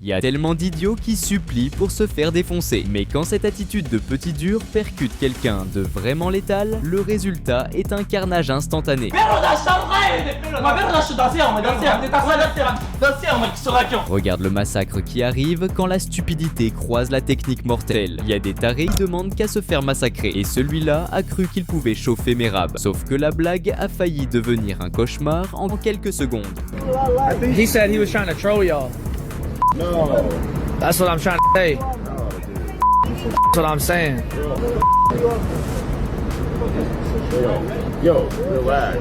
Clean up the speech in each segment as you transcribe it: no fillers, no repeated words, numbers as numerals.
Il y a tellement d'idiots qui supplient pour se faire défoncer. Mais quand cette attitude de petit dur percute quelqu'un de vraiment létal, le résultat est un carnage instantané. Regarde le massacre qui arrive quand la stupidité croise la technique mortelle. Il y a des tarés qui demandent qu'à se faire massacrer et celui-là a cru qu'il pouvait chauffer Merab. Sauf que la blague a failli devenir un cauchemar en quelques secondes. He said he was trying to troll y'all. No. That's what I'm trying to say. That's what I'm saying. Yo, relax.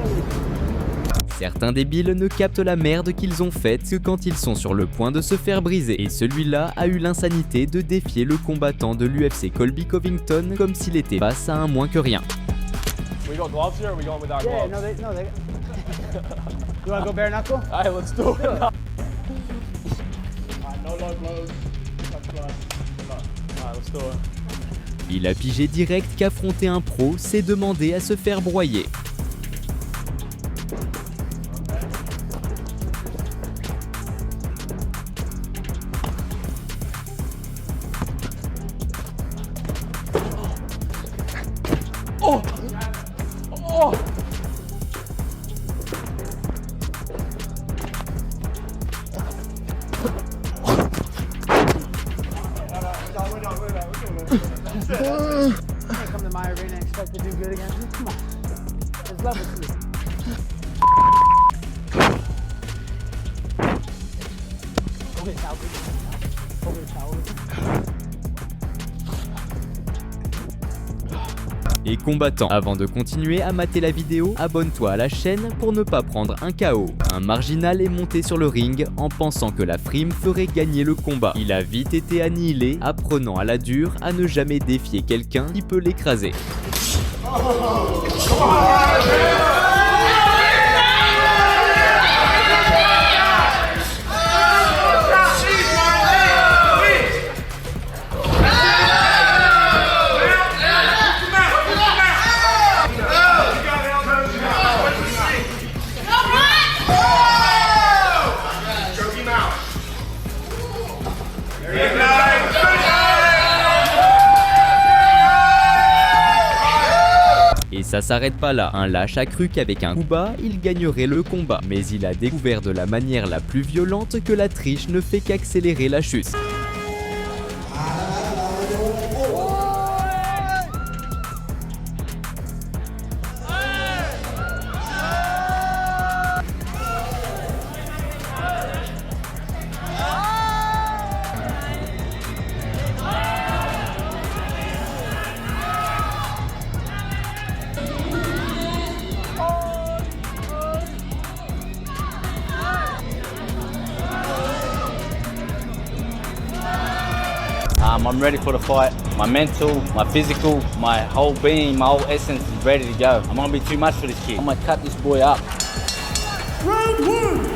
Certains débiles ne captent la merde qu'ils ont faite que quand ils sont sur le point de se faire briser. Et celui-là a eu l'insanité de défier le combattant de l'UFC Colby Covington comme s'il était face à un moins que rien. We go gloves here or we going without gloves? Yeah, no, they You wanna go bare knuckle? Alright, let's do it. No love gloves. Touch gloves. Alright, let's do it. Il a pigé direct qu'affronter un pro, c'est demander à se faire broyer. Oh! Oh! Come to my arena and expect to do good against me? Come on. There's levels to it. Go get a towel. Go get a towel. Et combattant, avant de continuer à mater la vidéo, abonne-toi à la chaîne pour ne pas prendre un KO. Un marginal est monté sur le ring en pensant que la frime ferait gagner le combat. Il a vite été annihilé, apprenant à la dure à ne jamais défier quelqu'un qui peut l'écraser. Et ça s'arrête pas là. Un lâche a cru qu'avec un coup bas, il gagnerait le combat. Mais il a découvert de la manière la plus violente que la triche ne fait qu'accélérer la chute. I'm ready for the fight. My mental, my physical, my whole being, my whole essence is ready to go. I'm gonna be too much for this kid. I'm gonna cut this boy up. Round one.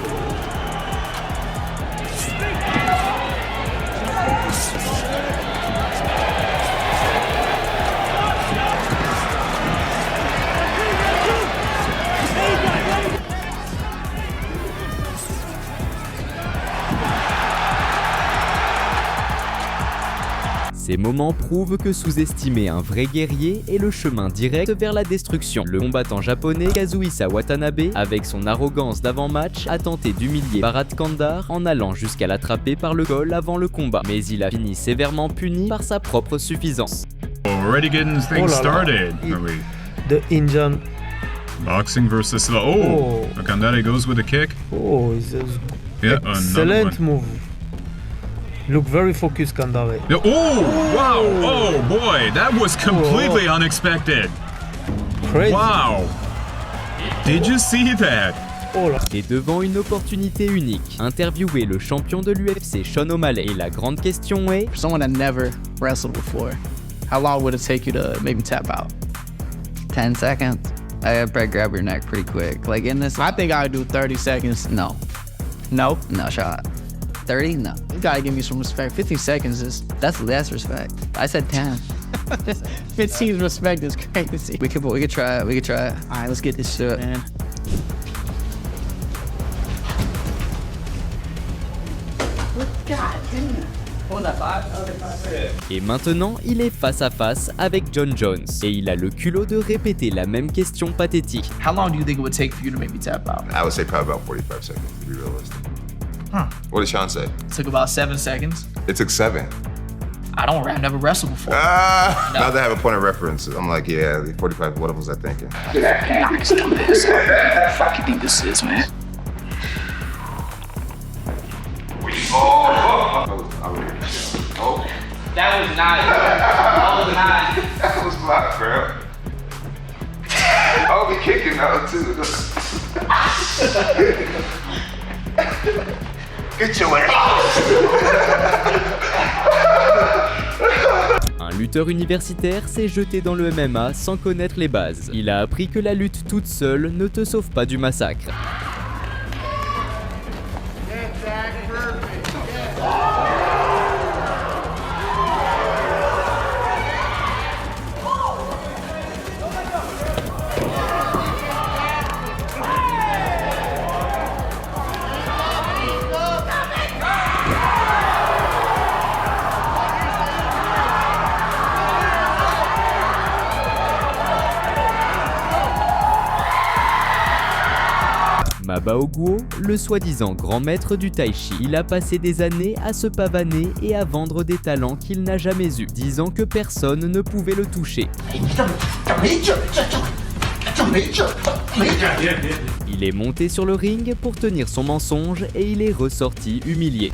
Ces moments prouvent que sous-estimer un vrai guerrier est le chemin direct vers la destruction. Le combattant japonais Kazuhisa Watanabe, avec son arrogance d'avant-match, a tenté d'humilier Bharat Kandar en allant jusqu'à l'attraper par le col avant le combat. Mais il a fini sévèrement puni par sa propre suffisance. Already getting things started, are we? The Indian. Boxing versus... Oh! Kandare goes with a kick. Oh, it's a Yeah, another excellent one. move. Look very focused, Kandare. Yeah, oh, wow! Oh boy, that was completely unexpected. Crazy. Wow! Did you see that? Oh là. Et devant une opportunité unique, interviewer le champion de l'UFC Sean O'Malley. Et la grande question est... For someone that never wrestled before, how long would it take you to maybe tap out? 10 seconds. I probably grab your neck pretty quick. Like in this, I think I would do 30 seconds. no, No? no shot. 30, no. You gotta give me some respect. 15 seconds is... That's respect. I said 10. 15 respect is crazy. We could try it. We could try it. All right, let's get this shit, man. God Et maintenant, il est face à face avec John Jones. Et il a le culot de répéter la même question pathétique. How long do you think it would take for you to make me tap out? I would say probably about 45 seconds, to be realistic. Huh. What did Sean say? It took about 7 seconds. It took 7. I've never wrestled before. Now that I have a point of reference, I'm like, yeah, the 45, what was I thinking? Nice, dumbass. What the fuck you think this is, man? That was nice. That was nice. That was blocked, bro. I'll be kicking out too. Get your ass. Un lutteur universitaire s'est jeté dans le MMA sans connaître les bases. Il a appris que la lutte toute seule ne te sauve pas du massacre. Mabao Guo, le soi-disant grand maître du tai chi, il a passé des années à se pavaner et à vendre des talents qu'il n'a jamais eus, disant que personne ne pouvait le toucher. Il est monté sur le ring pour tenir son mensonge et il est ressorti humilié.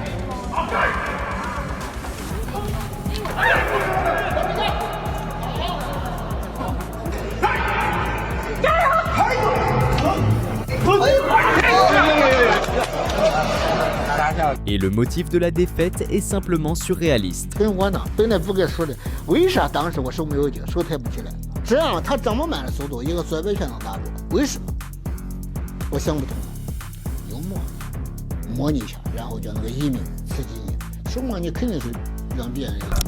Et le motif de la défaite est simplement surréaliste.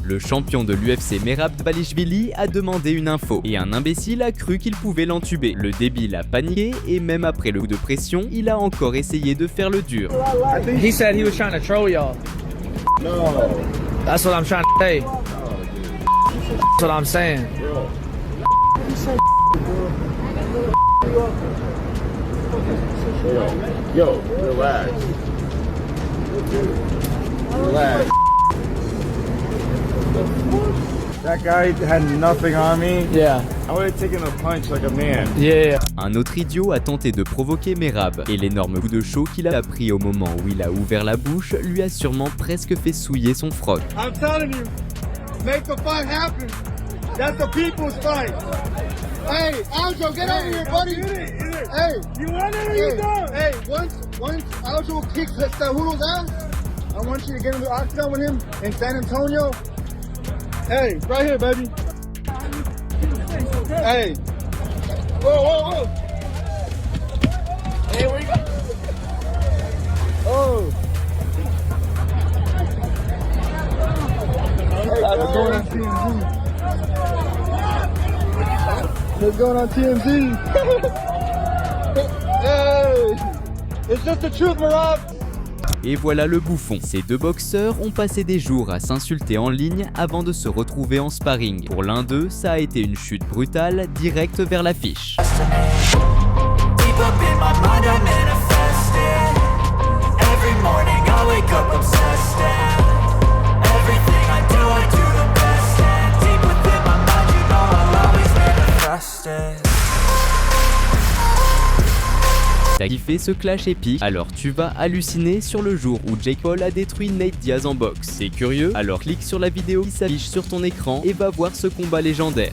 Le champion de l'UFC Merab Dvalishvili a demandé une info et un imbécile a cru qu'il pouvait l'entuber. Le débile a paniqué et même après le coup de pression, il a encore essayé de faire le dur. He said he was trying to troll y'all. No. That's what I'm trying to say. That's what I'm saying. Yo, relax. Relax. That guy had nothing on me. Yeah. I would have taken a punch like a man. Yeah. Un autre idiot a tenté de provoquer Merab et l'énorme coup de chaud qu'il a pris au moment où il a ouvert la bouche lui a sûrement presque fait souiller son froc. I'm telling you, make the fight happen. That's the people's fight. Hey, Aljo, get over here, buddy. Hey, you want it or you don't? Hey, once Aljo kicks Cejudo's ass, I want you to get in the octagon with him in San Antonio. Hey, right here, baby. Hey. Whoa. Here we go. Oh. Hey, let's go on TMZ. Let's go on TMZ. Hey. It's just the truth, Merab. Et voilà le bouffon. Ces deux boxeurs ont passé des jours à s'insulter en ligne avant de se retrouver en sparring. Pour l'un d'eux, ça a été une chute brutale, directe vers l'affiche. T'as kiffé ce clash épique? Alors tu vas halluciner sur le jour où Jake Paul a détruit Nate Diaz en boxe. C'est curieux? Alors clique sur la vidéo qui s'affiche sur ton écran et va voir ce combat légendaire.